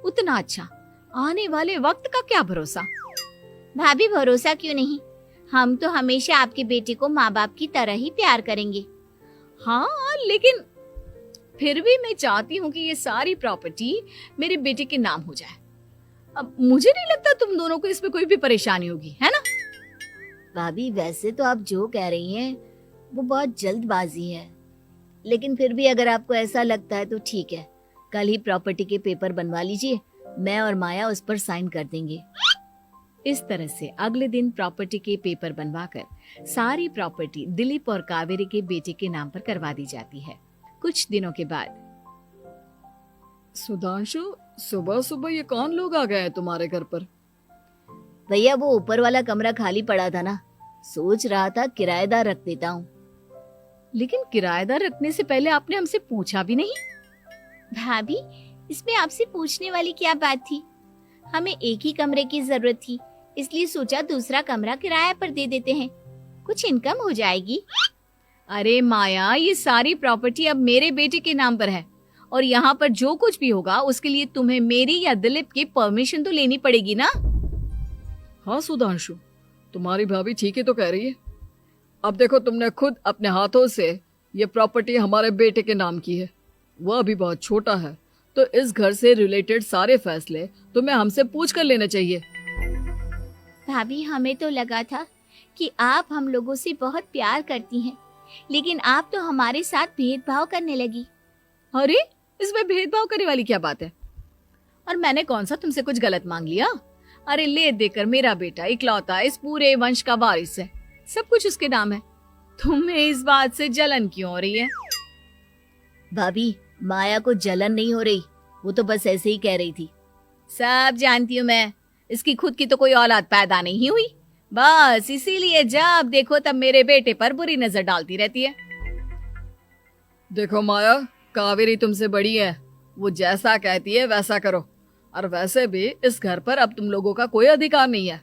उतना अच्छा। आने वाले वक्त का क्या भरोसा। भाभी भरोसा क्यों नहीं, हम तो हमेशा आपके बेटे को माँ बाप की तरह ही प्यार करेंगे। हाँ, लेकिन फिर भी मैं चाहती हूँ कि ये सारी प्रॉपर्टी मेरे बेटे के नाम हो जाए। अब मुझे नहीं लगता तुम दोनों को इसमें कोई भी परेशानी होगी, है ना? भाभी वैसे तो आप जो कह रही हैं वो बहुत जल्दबाजी है, लेकिन फिर भी अगर आपको ऐसा लगता है तो ठीक है, कल ही प्रॉपर्टी के पेपर बनवा लीजिए, मैं और माया उस पर साइन कर देंगे। इस तरह से अगले दिन प्रॉपर्टी के पेपर बनवाकर सारी प्रॉपर्टी दिलीप और कावेरी के बेटे के नाम पर करवा दी जाती है। कुछ दिनों के बाद, सुधांशु, सुबह सुबह ये कौन लोग आ गए हैं तुम्हारे घर पर? भैया वो ऊपर वाला कमरा खाली पड़ा था ना, सोच रहा था किराएदार रख देता हूँ। लेकिन किराएदार रखने से पहले आपने हमसे पूछा भी नहीं। भाभी इसमें आपसे पूछने वाली क्या बात थी, हमें एक ही कमरे की जरूरत थी, इसलिए सोचा दूसरा कमरा किराए पर दे देते हैं, कुछ इनकम हो जाएगी। अरे माया, ये सारी प्रॉपर्टी अब मेरे बेटे के नाम पर है और यहाँ पर जो कुछ भी होगा उसके लिए तुम्हें मेरी या दिलीप की परमिशन तो लेनी पड़ेगी ना। हाँ सुधांशु, तुम्हारी भाभी ठीक ही तो कह रही है। अब देखो, तुमने खुद अपने हाथों से ये प्रॉपर्टी हमारे बेटे के नाम की है, वह अभी बहुत छोटा है, तो इस घर से रिलेटेड सारे फैसले तुम्हें हमसे पूछ कर लेने चाहिए। भाभी हमें तो लगा था कि आप हम लोगों से बहुत प्यार करती हैं, लेकिन आप तो हमारे साथ भेदभाव करने लगी। अरे, इसमें भेदभाव करने वाली क्या बात है? और मैंने कौन सा तुमसे कुछ गलत मांग लिया? अरे ले देकर मेरा बेटा इकलौता इस पूरे वंश का वारिस है, सब कुछ उसके नाम है। तुम्हें इस बात से जलन क्यों हो रही है? भाभी माया को जलन नहीं हो रही, वो तो बस ऐसे ही कह रही थी। सब जानती हूँ मैं, इसकी खुद की तो कोई औलाद पैदा नहीं हुई, बस इसीलिए जब देखो तब मेरे बेटे पर बुरी नजर डालती रहती है। देखो माया, कावेरी तुमसे बड़ी है, वो जैसा कहती है वैसा करो। और वैसे भी इस घर पर अब तुम लोगों का कोई अधिकार नहीं है,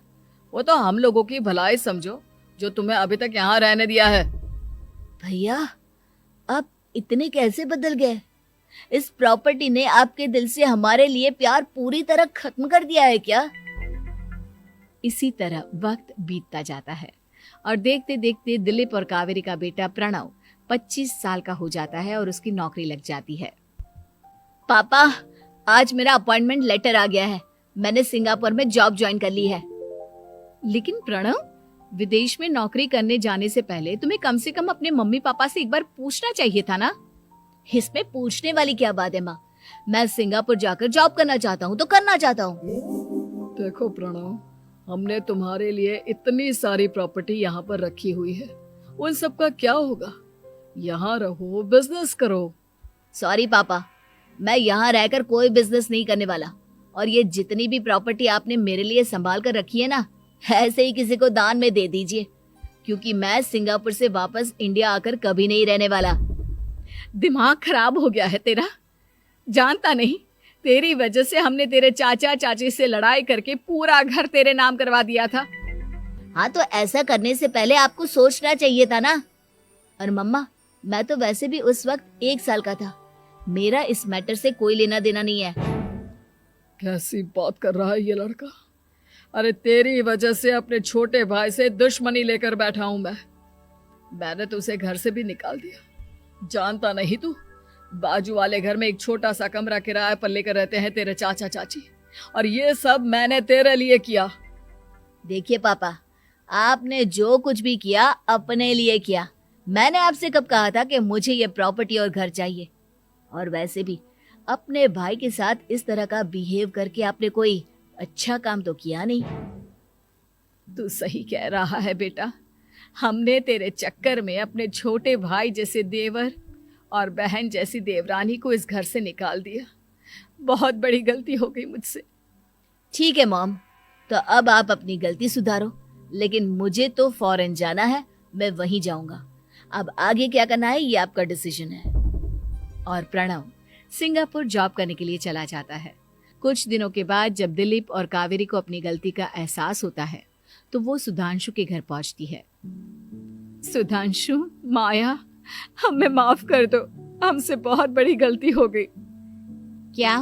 वो तो हम लोगों की भलाई समझो जो तुम्हें अभी तक यहाँ रहने दिया है। भैया आप इतने कैसे बदल गए? इस प्रॉपर्टी ने आपके दिल से हमारे लिए प्यार पूरी तरह खत्म कर दिया है क्या? इसी तरह वक्त बीतता जाता है और देखते देखते दिलीप और कावेरी का बेटा प्रणव 25 साल का हो जाता है और उसकी नौकरी लग जाती है। पापा आज मेरा अपॉइंटमेंट लेटर आ गया है, मैंने सिंगापुर में जॉब ज्वाइन कर ली है। लेकिन प्रणव, विदेश में नौकरी करने जाने से पहले तुम्हें कम से कम अपने मम्मी पापा से एक बार पूछना चाहिए था ना। इसमें पूछने वाली क्या बात है माँ, मैं सिंगापुर जाकर जॉब करना चाहता हूँ तो करना चाहता हूँ। देखो प्रणव, हमने तुम्हारे लिए इतनी सारी प्रॉपर्टी यहाँ पर रखी हुई है, उन सब का क्या होगा? यहाँ रहो, बिजनेस करो। सॉरी पापा, मैं यहाँ रहकर कोई बिजनेस नहीं करने वाला, और ये जितनी भी प्रॉपर्टी आपने मेरे लिए संभाल कर रखी है ना, ऐसे ही किसी को दान में दे दीजिए, क्योंकि मैं सिंगापुर से वापस इंडिया आकर कभी नहीं रहने वाला। दिमाग खराब हो गया है तेरा, जानता नहीं तेरी वजह से हमने तेरे चाचा चाची से लड़ाई करके पूरा घर तेरे नाम करवा दिया था। हाँ तो ऐसा करने से पहले आपको सोचना चाहिए था ना। और मम्मा, मैं तो वैसे भी उस वक्त 1 साल का था, मेरा इस मैटर से कोई लेना देना नहीं है। कैसी बात कर रहा है ये लड़का? अरे तेरी वजह से अपने छोटे भाई से दुश्मनी लेकर बैठा हूं मैंने तो उसे घर से भी निकाल दिया। जानता नहीं तू, बाजू वाले घर में एक छोटा सा कमरा किराए पर लेकर रहते हैं तेरे चाचा चाची, और ये सब मैंने तेरे लिए किया। देखिए पापा, आपने जो कुछ भी किया अपने लिए किया, मैंने आपसे कब कहा था कि मुझे ये प्रॉपर्टी और घर चाहिए? और वैसे भी अपने भाई के साथ इस तरह का बिहेव करके आपने कोई अच्छा काम तो किया नहीं। तू सही कह रहा है बेटा, हमने तेरे चक्कर में अपने छोटे भाई जैसे देवर और बहन जैसी देवरानी को इस घर से निकाल दिया। बहुत बड़ी गलती हो गई मुझसे। ठीक है मॉम, तो अब आप अपनी गलती सुधारो, लेकिन मुझे तो फॉरेन जाना है, मैं वहीं जाऊंगा। अब आगे क्या करना है ये आपका डिसीजन है। और प्रणव सिंगापुर जॉब करने के लिए चला जाता है। कुछ दिनों के बाद जब दिलीप और कावेरी को अपनी गलती का एहसास होता है तो वो सुधांशु के घर पहुंचती है। सुधांशु, माया, हमें माफ कर दो, हमसे बहुत बड़ी गलती हो गई। क्या